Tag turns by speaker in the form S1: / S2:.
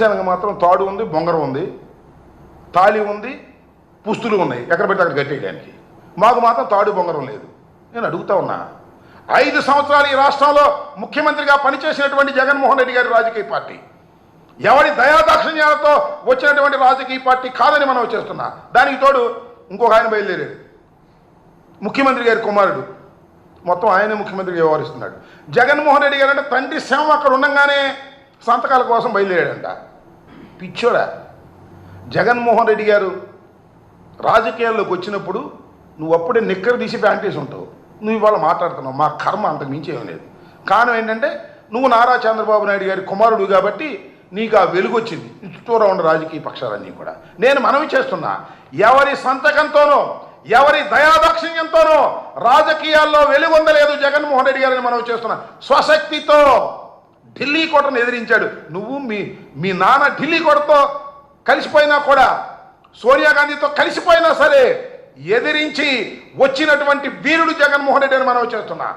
S1: జనగా మాత్రం తాడు ఉంది, బొంగరం ఉంది, తాళి ఉంది, పుస్తులు ఉన్నాయి, ఎక్కడ పెడితే అక్కడ కట్టేయడానికి. మాకు మాత్రం తాడు బొంగరం లేదు. నేను అడుగుతా ఉన్నా, 5 సంవత్సరాలు ఈ రాష్ట్రంలో ముఖ్యమంత్రిగా పనిచేసినటువంటి జగన్మోహన్ రెడ్డి గారి రాజకీయ పార్టీ ఎవరి దయాదాక్షిణ్యాలతో వచ్చినటువంటి రాజకీయ పార్టీ కాదని మనం చేస్తున్నా. దానికి తోడు ఇంకొక ఆయన బయలుదేరాడు, ముఖ్యమంత్రి గారి కుమారుడు, మొత్తం ఆయనే ముఖ్యమంత్రిగా వ్యవహరిస్తున్నాడు. జగన్మోహన్ రెడ్డి గారు అంటే తండ్రి శవం అక్కడ ఉండగానే సంతకాల కోసం బయలుదేరాడంట. పిచ్చోడా. జగన్మోహన్ రెడ్డి గారు రాజకీయాల్లోకి వచ్చినప్పుడు నువ్వు అప్పుడే నిక్కర తీసి ప్యాంటేసి ఉంటావు. నువ్వు ఇవాళ మాట్లాడుతున్నావు. మా కర్మ అంతకు మించి ఏమీ లేదు. కారణం ఏంటంటే నువ్వు నారా చంద్రబాబు నాయుడు గారి కుమారుడు కాబట్టి నీకు ఆ వెలుగు వచ్చింది. చుట్టూరా ఉన్న రాజకీయ పక్షాలన్నీ కూడా నేను మనవి చేస్తున్నా, ఎవరి సంతకంతోనో ఎవరి దయాదాక్షిణ్యంతోనో రాజకీయాల్లో వెలుగొందలేదు జగన్మోహన్ రెడ్డి గారిని మనవి చేస్తున్నా. స్వశక్తితో ఢిల్లీ కోటను ఎదిరించాడు. నువ్వు మీ నాన్న ఢిల్లీ కోటతో కలిసిపోయినా కూడా, సోనియా గాంధీతో కలిసిపోయినా సరే ఎదిరించి వచ్చినటువంటి వీరుడు జగన్మోహన్ రెడ్డి అని మనవి చేస్తున్నా.